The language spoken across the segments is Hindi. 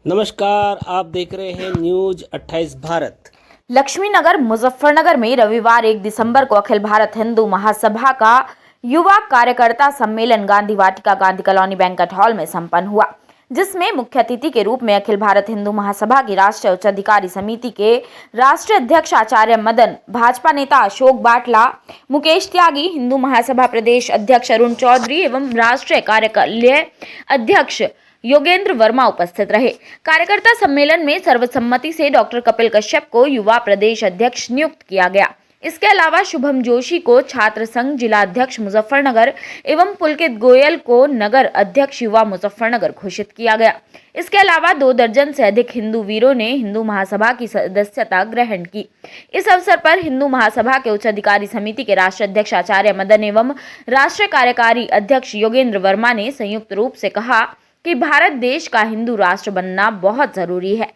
नमस्कार, आप देख रहे हैं न्यूज 28 भारत। लक्ष्मीनगर मुजफ्फरनगर में रविवार 1 दिसंबर को अखिल भारत हिंदू महासभा का युवा कार्यकर्ता सम्मेलन गांधी वाटिका गांधी कॉलोनी बैंक्वेट हॉल में संपन्न हुआ, जिसमें मुख्य अतिथि के रूप में अखिल भारत हिंदू महासभा की राष्ट्रीय उच्च अधिकारी समिति के राष्ट्रीय अध्यक्ष आचार्य मदन, भाजपा नेता अशोक बाटला, मुकेश त्यागी, हिंदू महासभा प्रदेश अध्यक्ष अरुण चौधरी एवं राष्ट्रीय कार्यकारिणी अध्यक्ष योगेंद्र वर्मा उपस्थित रहे। कार्यकर्ता सम्मेलन में सर्वसम्मति से डॉक्टर कपिल कश्यप को युवा प्रदेश अध्यक्ष नियुक्त किया गया। इसके अलावा शुभम जोशी को छात्र संघ जिला अध्यक्ष मुजफ्फरनगर एवं पुलकित गोयल को नगर अध्यक्ष युवा मुजफ्फरनगर घोषित किया गया। इसके अलावा 2 दर्जन से अधिक हिंदू वीरों ने हिंदू महासभा की सदस्यता ग्रहण की। इस अवसर पर हिंदू महासभा के उच्च अधिकारी समिति के राष्ट्रीय अध्यक्ष आचार्य मदन एवं राष्ट्रीय कार्यकारी अध्यक्ष योगेंद्र वर्मा ने संयुक्त रूप से कहा कि भारत देश का हिंदू राष्ट्र बनना बहुत जरूरी है,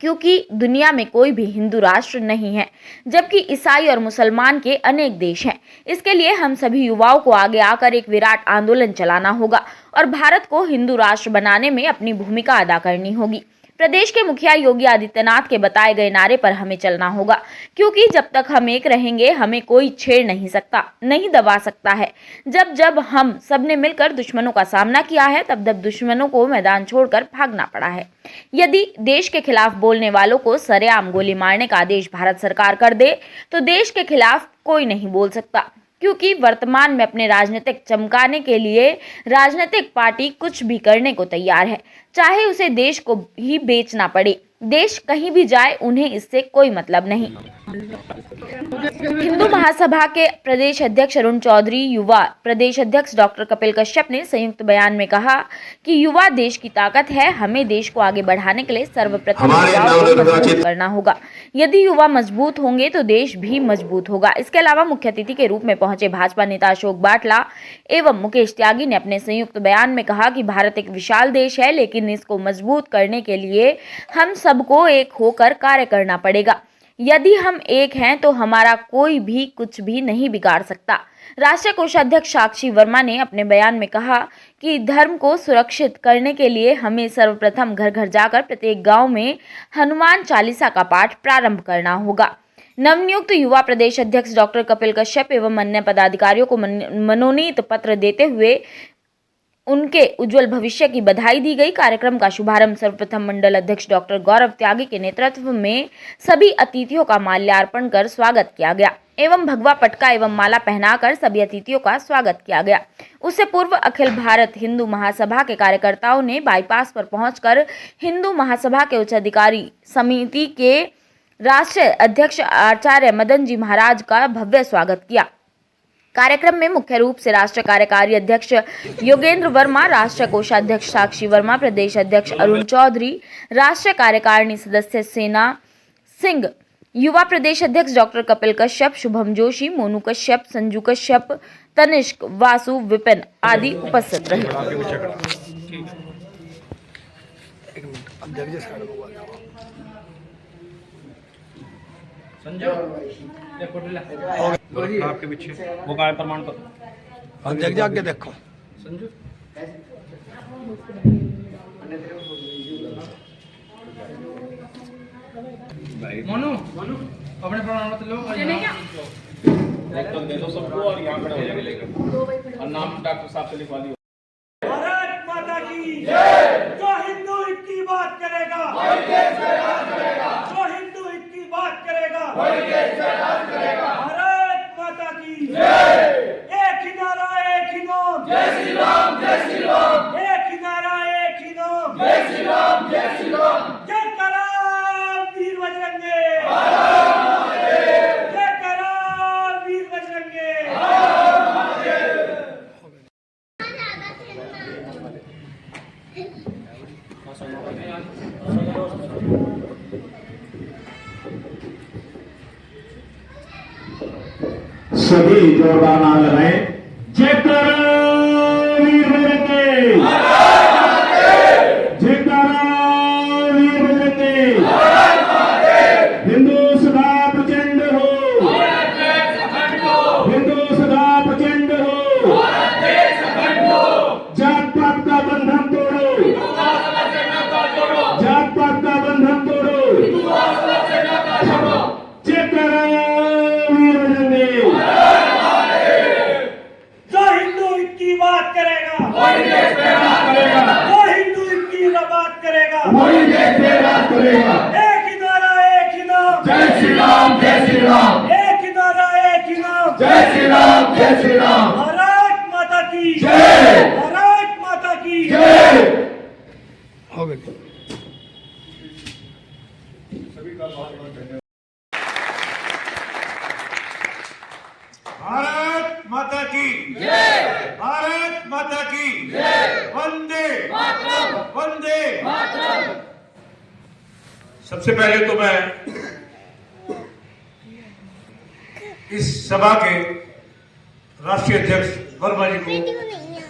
क्योंकि दुनिया में कोई भी हिंदू राष्ट्र नहीं है, जबकि ईसाई और मुसलमान के अनेक देश हैं। इसके लिए हम सभी युवाओं को आगे आकर एक विराट आंदोलन चलाना होगा और भारत को हिंदू राष्ट्र बनाने में अपनी भूमिका अदा करनी होगी। प्रदेश के मुखिया योगी आदित्यनाथ के बताए गए नारे पर हमें चलना होगा, क्योंकि जब तक हम एक रहेंगे हमें कोई छेड़ नहीं सकता, नहीं दबा सकता है। जब जब हम सबने मिलकर दुश्मनों का सामना किया है, तब तब दुश्मनों को मैदान छोड़कर भागना पड़ा है। यदि देश के खिलाफ बोलने वालों को सरेआम गोली मारने का आदेश भारत सरकार कर दे, तो देश के खिलाफ कोई नहीं बोल सकता, क्योंकि वर्तमान में अपने राजनीतिक चमकाने के लिए राजनीतिक पार्टी कुछ भी करने को तैयार है, चाहे उसे देश को ही बेचना पड़े। देश कहीं भी जाए, उन्हें इससे कोई मतलब नहीं। हिंदू महासभा के प्रदेश अध्यक्ष अरुण चौधरी, युवा प्रदेश अध्यक्ष डॉक्टर कपिल कश्यप ने संयुक्त बयान में कहा कि युवा देश की ताकत है। हमें देश को आगे बढ़ाने के लिए सर्वप्रथम युवाओं को मजबूत करना होगा। यदि युवा मजबूत होंगे तो देश भी मजबूत होगा। इसके अलावा मुख्य अतिथि के रूप में पहुंचे भाजपा नेता अशोक बाटला एवं मुकेश त्यागी ने अपने संयुक्त बयान में कहा कि भारत एक विशाल देश है, लेकिन इसको मजबूत करने के लिए हम सबको एक होकर कार्य करना पड़ेगा। यदि हम एक हैं तो हमारा कोई भी कुछ भी नहीं बिगाड़ सकता। राष्ट्रीय कोषाध्यक्ष साक्षी वर्मा ने अपने बयान में कहा कि धर्म को सुरक्षित करने के लिए हमें सर्वप्रथम घर घर जाकर प्रत्येक गांव में हनुमान चालीसा का पाठ प्रारंभ करना होगा। नवनियुक्त युवा प्रदेश अध्यक्ष डॉक्टर कपिल कश्यप एवं अन्य पदाधिकारियों को मनोनीत पत्र देते हुए उनके उज्जवल भविष्य की बधाई दी गई। कार्यक्रम का शुभारंभ सर्वप्रथम मंडल अध्यक्ष डॉक्टर गौरव त्यागी के नेतृत्व में सभी अतिथियों का माल्यार्पण कर स्वागत किया गया एवं भगवा पटका एवं माला पहनाकर सभी अतिथियों का स्वागत किया गया। उससे पूर्व अखिल भारत हिंदू महासभा के कार्यकर्ताओं ने बाईपास पर पहुंचकर हिंदू महासभा के उच्च अधिकारी समिति के राष्ट्रीय अध्यक्ष आचार्य मदन जी महाराज का भव्य स्वागत किया। कार्यक्रम में मुख्य रूप से राष्ट्रीय कार्यकारी अध्यक्ष योगेंद्र वर्मा, राष्ट्रीय कोषाध्यक्ष साक्षी वर्मा, प्रदेश अध्यक्ष अरुण चौधरी, राष्ट्रीय कार्यकारिणी सदस्य सेना सिंह, युवा प्रदेश अध्यक्ष डॉक्टर कपिल कश्यप, शुभम जोशी, मोनू कश्यप, संजू कश्यप, तनिष्क, वासु, विपिन आदि उपस्थित रहे। आपके पीछे वो काय प्रमाण पत्र जग जाग के देखो संजू मोनू अपने प्रमाण पत्र लो दे दो सबको और यहाँ खड़े हो जाएंगे लेकर और नाम डॉक्टर साहब से लिखवा दियो। भारत माता की जय। जो हिंदू इनकी बात करेगा वही देश का राज करेगा। जो हिंदू इनकी बात करेगा वही देश का राज करेगा। भारत माता की जय। एक ही नारा, एक ही नाम, जय श्री राम, जय श्री राम। एक ही नारा, एक ही नाम, जय श्री राम, जय श्री राम। जय करा वीर बजरंगे, जय करा वीर बजरंगे। सभी जोरदार नारे लगाएं। जयकारा वीर बजरंगे, जयकारा वीर बजरंगे। हिंदू सदा प्रचंड हो, हिंदू सदा प्रचंड हो। जात पात का बंधन तोड़ो, भारत माता की जय। भारत माता की जय। वंदे मातरम। वंदे मातरम। सबसे पहले तो मैं इस सभा के राष्ट्रीय अध्यक्ष वर्मा जी को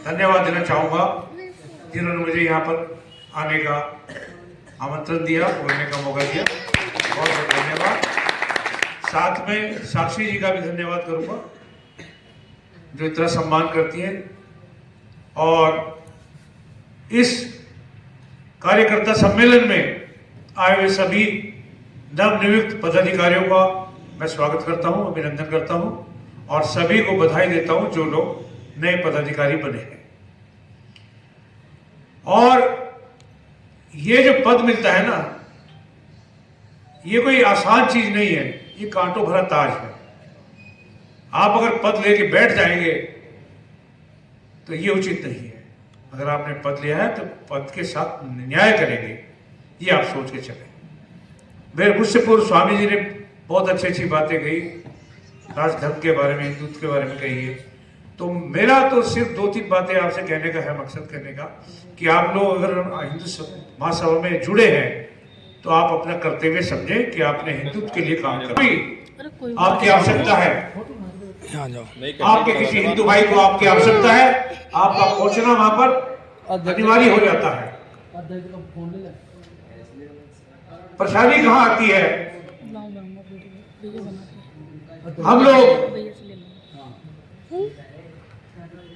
धन्यवाद देना चाहूंगा, जिन्होंने मुझे यहाँ पर आने का आमंत्रण दिया, बोलने का मौका दिया। बहुत बहुत धन्यवाद। साथ में साक्षी जी का भी धन्यवाद करूंगा, जो इतना सम्मान करती हैं। और इस कार्यकर्ता सम्मेलन में आए हुए सभी नवनियुक्त पदाधिकारियों का मैं स्वागत करता हूं, अभिनंदन करता हूं और सभी को बधाई देता हूं जो लोग नए पदाधिकारी बने हैं। और ये जो पद मिलता है ना, ये कोई आसान चीज नहीं है, ये कांटों भरा ताज है। आप अगर पद लेके बैठ जाएंगे तो ये उचित नहीं है। अगर आपने पद लिया है तो पद के साथ न्याय करेंगे, ये आप सोच के चलें। मेरे मुझसे पूर्व स्वामी जी ने बहुत अच्छी अच्छी बातें कही, राजधर्म के बारे में, हिंदुत्व के बारे में कही है। तो मेरा तो सिर्फ 2-3 बातें आपसे कहने का है, मकसद कहने का, कि आप लोग अगर हिंदू महासभा में जुड़े हैं तो आप अपना कर्तव्य समझें कि आपने हिंदुत्व के लिए काम करना। आपकी आवश्यकता है, आपके किसी हिंदू भाई को आपकी आवश्यकता है, आपका पहुंचना वहां पर अनिवार्य हो जाता है। परेशानी कहां आती है,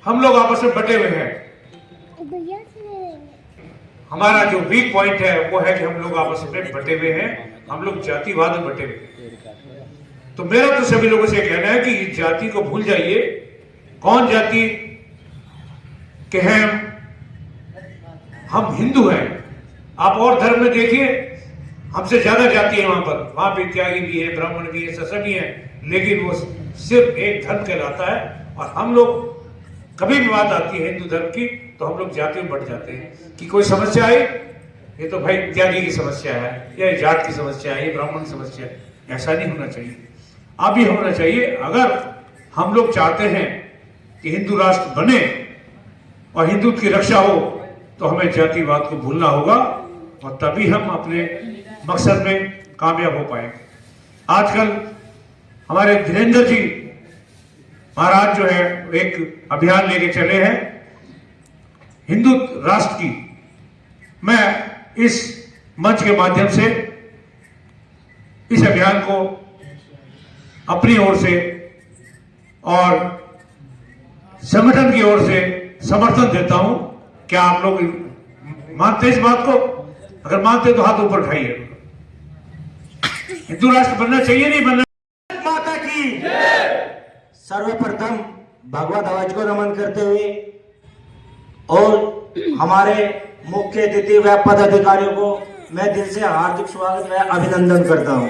हम लोग आपस में बटे हुए हैं। हमारा जो वीक पॉइंट है वो है कि हम लोग आपस में बटे हुए हैं, हम लोग जातिवाद में बटे हुए हैं। तो मेरा तो सभी लोगों से कहना है कि जाति को भूल जाइए। कौन जाति के हैं? हम हिंदू हैं। आप और धर्म में देखिए, हमसे ज्यादा जाति है वहां पे त्यागी भी है, ब्राह्मण भी है, सभी है, लेकिन वो सिर्फ एक धर्म कहलाता है। और हम लोग कभी भी बात आती है हिंदू धर्म की तो हम लोग जाति में बढ़ जाते हैं कि कोई समस्या आई, ये तो भाई त्यागी की समस्या है, या जाट की समस्या है, ये ब्राह्मण की समस्या है। ऐसा नहीं होना चाहिए। अब ये होना चाहिए, अगर हम लोग चाहते हैं कि हिंदू राष्ट्र बने और हिंदुत्व की रक्षा हो तो हमें जातिवाद को भूलना होगा और तभी हम अपने मकसद में कामयाब हो पाएंगे। आजकल हमारे धीरेन्द्र जी महाराज जो है एक अभियान लेके चले हैं हिंदू राष्ट्र की। मैं इस मंच के माध्यम से इस अभियान को अपनी ओर से और संगठन की ओर से समर्थन देता हूं। क्या आप लोग मानते इस बात को? अगर मानते तो हाथ ऊपर उठाइए। हिंदू राष्ट्र बनना चाहिए, नहीं बनना? माता की सर्वप्रथम भगवत ध्वज को नमन करते हुए और हमारे मुख्य अतिथि व पदाधिकारियों को मैं दिल से हार्दिक स्वागत व अभिनंदन करता हूं।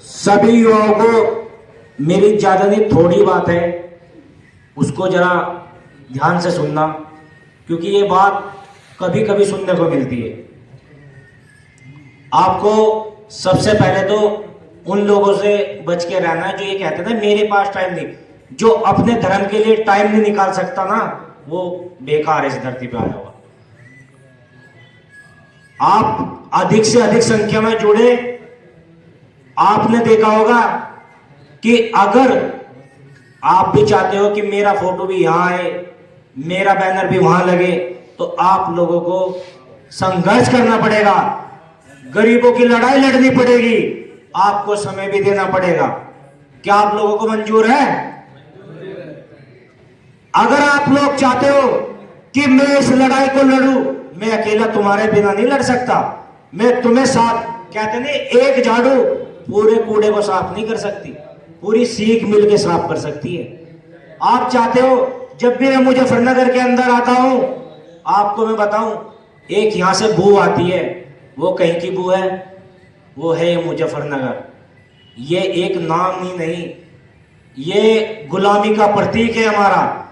सभी युवाओं को मेरी ज्यादा नहीं थोड़ी बात है, उसको जरा ध्यान से सुनना, क्योंकि ये बात कभी कभी सुनने को मिलती है। आपको सबसे पहले तो उन लोगों से बच के रहना है जो ये कहते थे मेरे पास टाइम नहीं। जो अपने धर्म के लिए टाइम नहीं निकाल सकता ना, वो बेकार है इस धरती पे आया हुआ। आप अधिक से अधिक संख्या में जुड़े। आपने देखा होगा कि अगर आप भी चाहते हो कि मेरा फोटो भी यहां है, मेरा बैनर भी वहां लगे, तो आप लोगों को संघर्ष करना पड़ेगा, गरीबों की लड़ाई लड़नी पड़ेगी, आपको समय भी देना पड़ेगा। क्या आप लोगों को मंजूर है? अगर आप लोग चाहते हो कि मैं इस लड़ाई को लड़ूं, मैं अकेला तुम्हारे बिना नहीं लड़ सकता। मैं तुम्हें साथ, कहते नहीं, एक झाड़ू पूरे कूड़े को साफ नहीं कर सकती, पूरी सीख मिल के साफ कर सकती है। आप चाहते हो जब भी मैं मुजफ्फरनगर के अंदर आता हूं, आपको मैं बताऊं, एक यहां से बू आती है, वो कहीं की बू है, वो है ये मुजफ्फरनगर। ये एक नाम ही नहीं, ये गुलामी का प्रतीक है हमारा।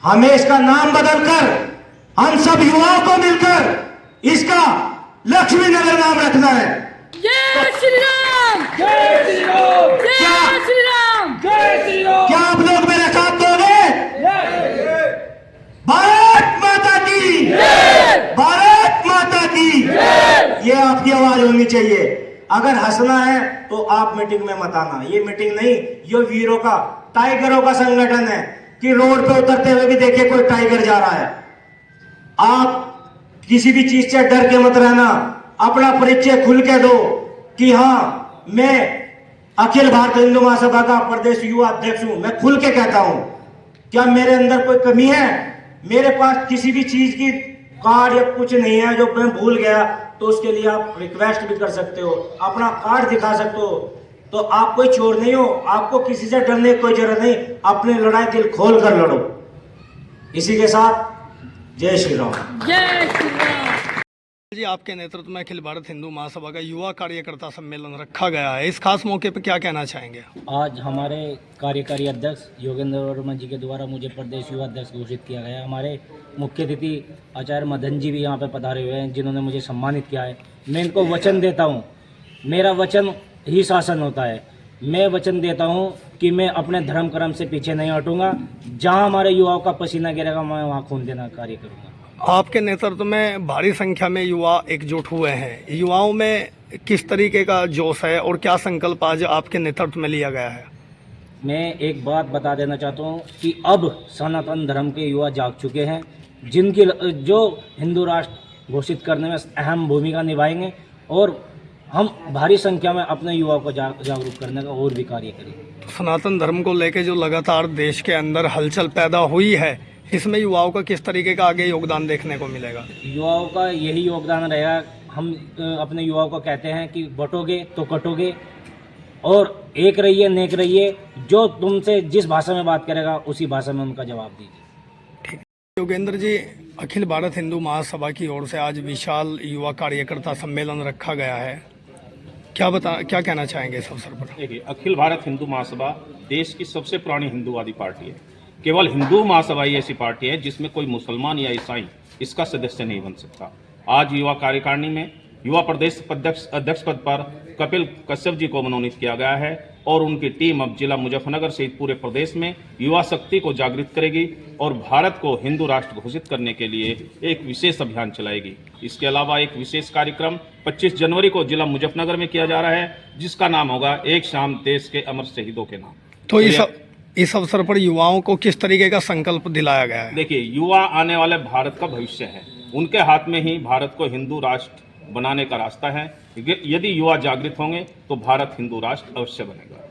हमें इसका नाम बदलकर हम सब युवाओं को मिलकर इसका लक्ष्मी नगर नाम रखना है। जय श्री राम, जय श्री राम, जय श्री राम। जय श्री राम। क्या आप लोग मेरे साथ दोगे? भारत माता की, भारत माता की, ये आपकी आवाज होनी चाहिए। अगर हंसना है तो आप मीटिंग में मत आना। ये मीटिंग नहीं, ये वीरों का, टाइगरों का संगठन है कि रोड पे उतरते हुए भी देखिए कोई टाइगर जा रहा है। आप किसी भी चीज से डर के मत रहना, अपना परिचय खुल के दो कि हाँ मैं अखिल भारत हिंदू महासभा का प्रदेश युवा अध्यक्ष हूं। मैं खुल के कहता हूं, क्या मेरे अंदर कोई कमी है? मेरे पास किसी भी चीज की कार्ड या कुछ नहीं है जो मैं भूल गया, तो उसके लिए आप रिक्वेस्ट भी कर सकते हो, अपना कार्ड दिखा सकते हो। तो आप कोई चोर नहीं हो, आपको किसी से डरने की कोई जरूरत नहीं। अपनी लड़ाई दिल खोल कर लड़ो। इसी के साथ जय श्री राम। जय श्री राम। जी, आपके नेतृत्व में अखिल भारत हिंदू महासभा का युवा कार्यकर्ता सम्मेलन रखा गया है। इस खास मौके पर क्या कहना चाहेंगे? आज हमारे कार्यकारी अध्यक्ष योगेंद्र वर्मा जी के द्वारा मुझे प्रदेश युवा अध्यक्ष घोषित किया गया है। हमारे मुख्य अतिथि आचार्य मदन जी भी यहाँ पे पधारे हुए हैं, जिन्होंने मुझे सम्मानित किया है। मैं इनको वचन देता हूँ, मेरा वचन ही शासन होता है। मैं वचन देता हूँ कि मैं अपने धर्म कर्म से पीछे नहीं हटूंगा। जहाँ हमारे युवाओं का पसीना गिरेगा, मैं वहाँ खून देना कार्य करूँगा। आपके नेतृत्व में भारी संख्या में युवा एकजुट हुए हैं। युवाओं में किस तरीके का जोश है और क्या संकल्प आज आपके नेतृत्व में लिया गया है? मैं एक बात बता देना चाहता हूँ कि अब सनातन धर्म के युवा जाग चुके हैं, जिनकी जो हिंदू राष्ट्र घोषित करने में अहम भूमिका निभाएंगे, और हम भारी संख्या में अपने युवाओं को जागरूक करने का और भी कार्य करेंगे। सनातन धर्म को लेकर जो लगातार देश के अंदर हलचल पैदा हुई है, इसमें युवाओं का किस तरीके का आगे योगदान देखने को मिलेगा? युवाओं का यही योगदान रहेगा। हम अपने युवाओं को कहते हैं कि बटोगे तो कटोगे, और एक रहिए, नेक रहिए। जो तुमसे जिस भाषा में बात करेगा उसी भाषा में उनका जवाब दीजिए। योगेंद्र जी, अखिल भारत हिंदू महासभा की ओर से आज विशाल युवा कार्यकर्ता सम्मेलन रखा गया है। क्या कहना चाहेंगे इस अवसर पर? देखिए, अखिल भारत हिंदू महासभा देश की सबसे पुरानी हिंदूवादी पार्टी है। केवल हिंदू महासभा ही ऐसी पार्टी है जिसमें कोई मुसलमान या ईसाई इसका सदस्य नहीं बन सकता। आज युवा कार्यकारिणी में युवा प्रदेश अध्यक्ष पद पर कपिल कश्यप जी को मनोनीत किया गया है, और उनकी टीम अब जिला मुजफ्फरनगर सहित पूरे प्रदेश में युवा शक्ति को जागृत करेगी और भारत को हिंदू राष्ट्र घोषित करने के लिए एक विशेष अभियान चलाएगी। इसके अलावा एक विशेष कार्यक्रम 25 जनवरी को जिला मुजफ्फरनगर में किया जा रहा है, जिसका नाम होगा एक शाम देश के अमर शहीदों के नाम। तो इस अवसर पर युवाओं को किस तरीके का संकल्प दिलाया गया है? देखिए, युवा आने वाले भारत का भविष्य है। उनके हाथ में ही भारत को हिंदू राष्ट्र बनाने का रास्ता है। यदि युवा जागृत होंगे तो भारत हिंदू राष्ट्र अवश्य बनेगा।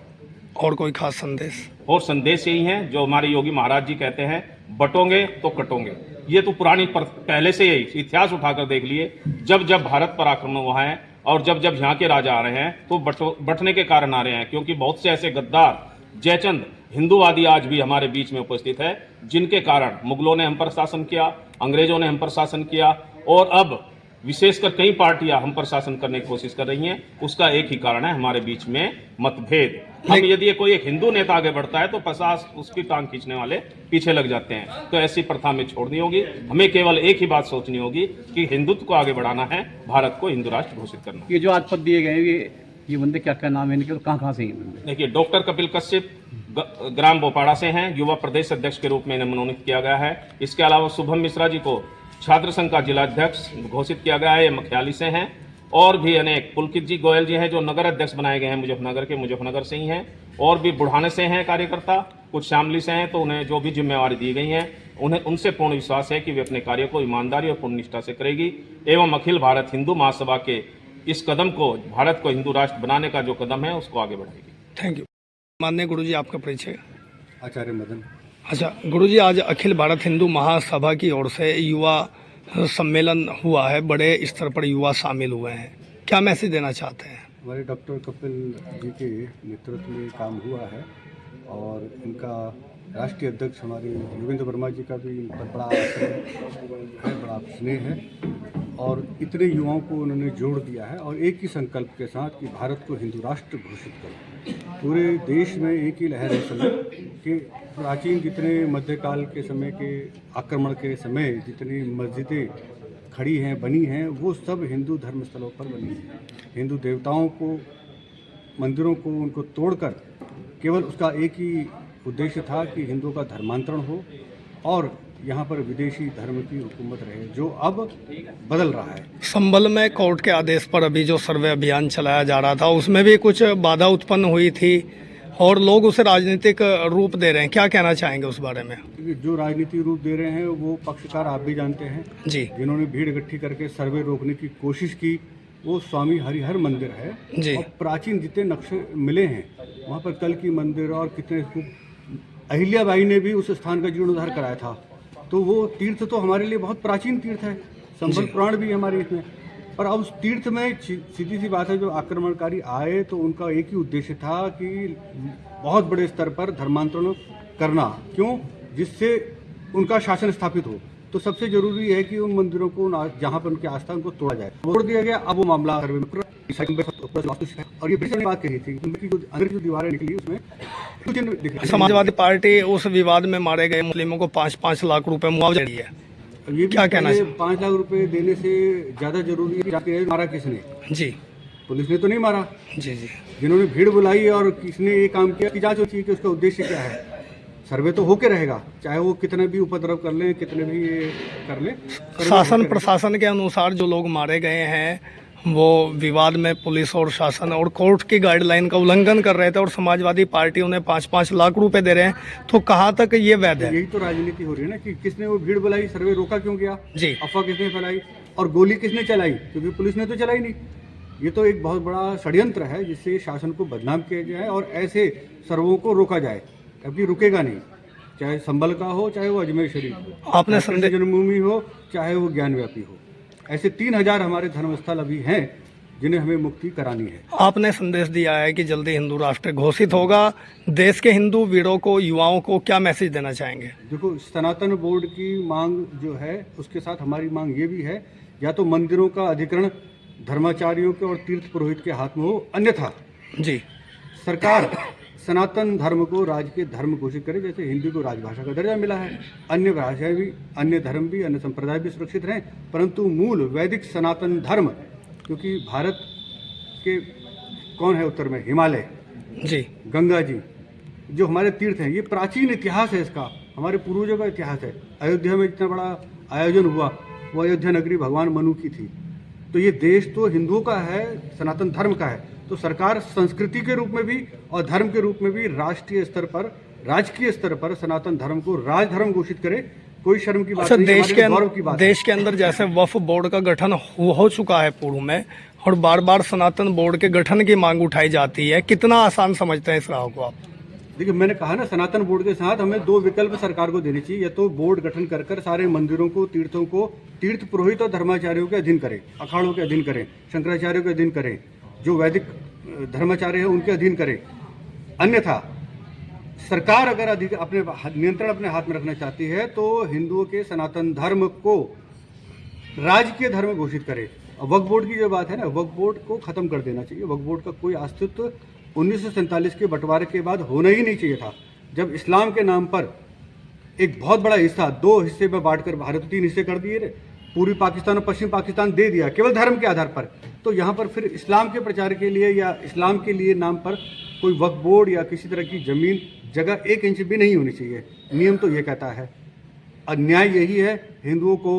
और कोई खास संदेश? और संदेश यही है जो हमारे योगी महाराज जी कहते हैं, बटोगे तो कटोगे। ये तो पुरानी पहले से ही इतिहास उठाकर देख लिए, जब जब भारत पर आक्रमण हुआ है और जब जब यहाँ के राजा आ रहे हैं तो बटने के कारण आ रहे हैं, क्योंकि बहुत से ऐसे गद्दार जयचंद हिंदूवादी आज भी हमारे बीच में उपस्थित है, जिनके कारण मुगलों ने हम पर शासन किया, अंग्रेजों ने हम पर शासन किया, और अब विशेषकर कई पार्टियां हम पर शासन करने की कोशिश कर रही हैं। उसका एक ही कारण है, हमारे बीच में मतभेद। हम यदि कोई एक हिंदू नेता आगे बढ़ता है तो 50 उसकी टांग खींचने वाले पीछे लग जाते हैं। तो ऐसी प्रथा में छोड़नी होगी। हमें केवल एक ही बात सोचनी होगी कि हिंदुत्व को आगे बढ़ाना है, भारत को हिंदू राष्ट्र घोषित करना। ये जो आज पद दिए गए ये बंदे क्या नाम है इनके, कहाँ से हैं? देखिए, डॉक्टर कपिल कश्यप ग्राम बोपाड़ा से हैं, युवा प्रदेश अध्यक्ष के रूप में इन्हें मनोनीत किया गया है। इसके अलावा शुभम मिश्रा जी को छात्र संघ का जिला अध्यक्ष घोषित किया गया है, ये मखियाली से हैं। और भी अनेक, पुलकित जी गोयल जी हैं जो नगर अध्यक्ष बनाए गए हैं मुजफ्फरनगर से ही हैं। और भी बुढ़ाने से हैं कार्यकर्ता, कुछ शामली से हैं। तो उन्हें जो भी जिम्मेवारी दी गई है उनसे पूर्ण विश्वास है कि वे अपने कार्य को ईमानदारी और पूर्ण निष्ठा से करेगी, एवं अखिल भारत हिंदू महासभा के इस कदम को, भारत को हिंदू राष्ट्र बनाने का जो कदम है, उसको आगे बढ़ाएगी। Thank you. माननीय गुरुजी, आपका परिचय? आचार्य मदन। अच्छा गुरुजी, आज अखिल भारत हिंदू महासभा की ओर से युवा सम्मेलन हुआ है, बड़े स्तर पर युवा शामिल हुए हैं, क्या मैसेज देना चाहते हैं? हमारे डॉक्टर कपिल जी के नेतृत्व में काम हुआ है, और इनका राष्ट्रीय अध्यक्ष हमारे योगेंद्र वर्मा जी का भी इन पर बड़ा आश्रय है, बड़ा स्नेह है। और इतने युवाओं को उन्होंने जोड़ दिया है और एक ही संकल्प के साथ कि भारत को हिंदू राष्ट्र घोषित करो। पूरे देश में एक ही लहर है इस समय कि प्राचीन जितने मध्यकाल के समय के आक्रमण के समय जितनी मस्जिदें खड़ी हैं, बनी हैं, वो सब हिंदू धर्म स्थलों पर बनी हैं। हिंदू देवताओं को, मंदिरों को, उनको तोड़कर केवल उसका एक ही उद्देश्य था कि हिंदुओं का धर्मांतरण हो और यहाँ पर विदेशी धर्म की हुकूमत रहे, जो अब बदल रहा है। संभल में कोर्ट के आदेश पर अभी जो सर्वे अभियान चलाया जा रहा था उसमें भी कुछ बाधा उत्पन्न हुई थी और लोग उसे राजनीतिक रूप दे रहे हैं, क्या कहना चाहेंगे उस बारे में? जो राजनीतिक रूप दे रहे हैं वो पक्षकार आप भी जानते हैं जी। जिन्होंने भीड़ इकट्ठी करके सर्वे रोकने की कोशिश की, वो स्वामी हरिहर मंदिर है जी। और प्राचीन जितने नक्शे मिले हैं वहाँ पर कल की मंदिर और कितने अहिल्याबाई ने भी उस स्थान का जीर्णोद्धार कराया था। तो वो तीर्थ तो हमारे लिए बहुत प्राचीन तीर्थ है, संबल पुराण भी हमारे इसमें। पर अब उस तीर्थ में सीधी सी बात है, जो आक्रमणकारी आए तो उनका एक ही उद्देश्य था कि बहुत बड़े स्तर पर धर्मांतरण करना, क्यों? जिससे उनका शासन स्थापित हो। तो सबसे जरूरी है कि उन मंदिरों को, जहाँ पर उनकी आस्था, उनको तोड़ा जाए। तोड़ दिया गया, अब वो मामला सर्वे में और ये ब्रिटिश ने बात कही थी, उनकी जो अंदर की जो दीवारें निकली उसमें समाजवादी पार्टी उस विवाद में मारे गए मुस्लिमों को 5-5 लाख रुपए मुआवजा दी है, ये क्या कहना है? 5 लाख रुपए देने से ज़्यादा जरूरी है कि मारा किसने? जी, पुलिस ने तो नहीं मारा। जी जी। जिन्होंने भीड़ बुलाई और किसने ये काम किया, की जांच होती है कि उसका उद्देश्य क्या है। सर्वे तो होके रहेगा, चाहे वो कितने भी उपद्रव कर लें, कितने भी ये कर लें। शासन प्रशासन के अनुसार जो लोग मारे गए हैं वो विवाद में पुलिस और शासन और कोर्ट की गाइडलाइन का उल्लंघन कर रहे थे और समाजवादी पार्टी उन्हें 5-5 लाख रुपए दे रहे हैं, तो कहाँ तक ये वैध है? यही तो राजनीति हो रही है ना कि किसने वो भीड़ बुलाई, सर्वे रोका क्यों गया, जी। अफवाह किसने फैलाई और गोली किसने चलाई, क्योंकि पुलिस ने तो चलाई नहीं। ये तो एक बहुत बड़ा षड्यंत्र है जिससे शासन को बदनाम किया जाए और ऐसे सर्वों को रोका जाए, जबकि रुकेगा नहीं। चाहे संभल का हो, चाहे वो अजमेर शरीफ हो, आपने जन्मभूमि हो, चाहे वो ज्ञानव्यापी हो। ऐसे 3000 हमारे धर्मस्थल अभी हैं जिन्हें हमें मुक्ति करानी है। आपने संदेश दिया है कि जल्दी हिंदू राष्ट्र घोषित होगा, देश के हिंदू वीरों को, युवाओं को क्या मैसेज देना चाहेंगे? देखो, सनातन बोर्ड की मांग जो है उसके साथ हमारी मांग ये भी है, या तो मंदिरों का अधिग्रहण धर्माचार्यों के और तीर्थ पुरोहित के हाथ में हो, अन्यथा जी सरकार सनातन धर्म को राजकीय धर्म घोषित करे। जैसे हिंदी को राजभाषा का दर्जा मिला है, अन्य भाषाएं भी, अन्य धर्म भी, अन्य संप्रदाय भी सुरक्षित रहें, परंतु मूल वैदिक सनातन धर्म, क्योंकि भारत के कौन है उत्तर में? हिमालय जी, गंगा जी, जो हमारे तीर्थ हैं, ये प्राचीन इतिहास है, इसका हमारे पूर्वजों का इतिहास है। अयोध्या में इतना बड़ा आयोजन हुआ, वो अयोध्या नगरी भगवान मनु की थी। तो ये देश तो हिंदुओं का है, सनातन धर्म का है। तो सरकार संस्कृति के रूप में भी और धर्म के रूप में भी राष्ट्रीय स्तर पर, राजकीय स्तर पर सनातन धर्म को राजधर्म घोषित करे। कोई शर्म की बात नहीं, गौरव की बात। देश के अंदर जैसे वक्फ बोर्ड का गठन हो चुका है पूर्व में और बार बार सनातन बोर्ड के गठन की मांग उठाई जाती है, कितना आसान समझते हैं इस राह को आप? देखिए, मैंने कहा ना, सनातन बोर्ड के साथ हमें 2 विकल्प सरकार को देने चाहिए। या तो बोर्ड गठन कर सारे मंदिरों को, तीर्थों को तीर्थ पुरोहित और धर्माचार्यों के अधीन करें, अखाड़ों के अधीन करें, शंकराचार्यों के अधीन करें, जो वैदिक धर्माचार्य है उनके अधीन करें। अन्यथा सरकार अगर अपने नियंत्रण अपने हाथ में रखना चाहती है तो हिंदुओं के सनातन धर्म को राजकीय धर्म घोषित करे। वक्फ बोर्ड की जो बात है ना, वक्फ बोर्ड को खत्म कर देना चाहिए। वक्फ बोर्ड का कोई अस्तित्व 1947 के बंटवारे के बाद होना ही नहीं चाहिए था, जब इस्लाम के नाम पर एक बहुत बड़ा हिस्सा 2 हिस्से में बांटकर भारत 3 हिस्से कर दिए थे, पूर्वी पाकिस्तान और पश्चिम पाकिस्तान दे दिया केवल धर्म के आधार पर। तो यहाँ पर फिर इस्लाम के प्रचार के लिए या इस्लाम के लिए नाम पर कोई वक्फ बोर्ड या किसी तरह की जमीन जगह 1 इंच भी नहीं होनी चाहिए। नियम तो ये कहता है। अन्याय यही है, हिंदुओं को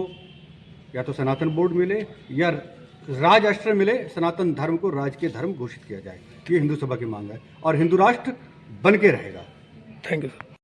या तो सनातन बोर्ड मिले या राजराष्ट्र मिले, सनातन धर्म को राजकीय धर्म घोषित किया जाए। ये हिंदू सभा की मांग है और हिंदू राष्ट्र बन के रहेगा। Thank you sir.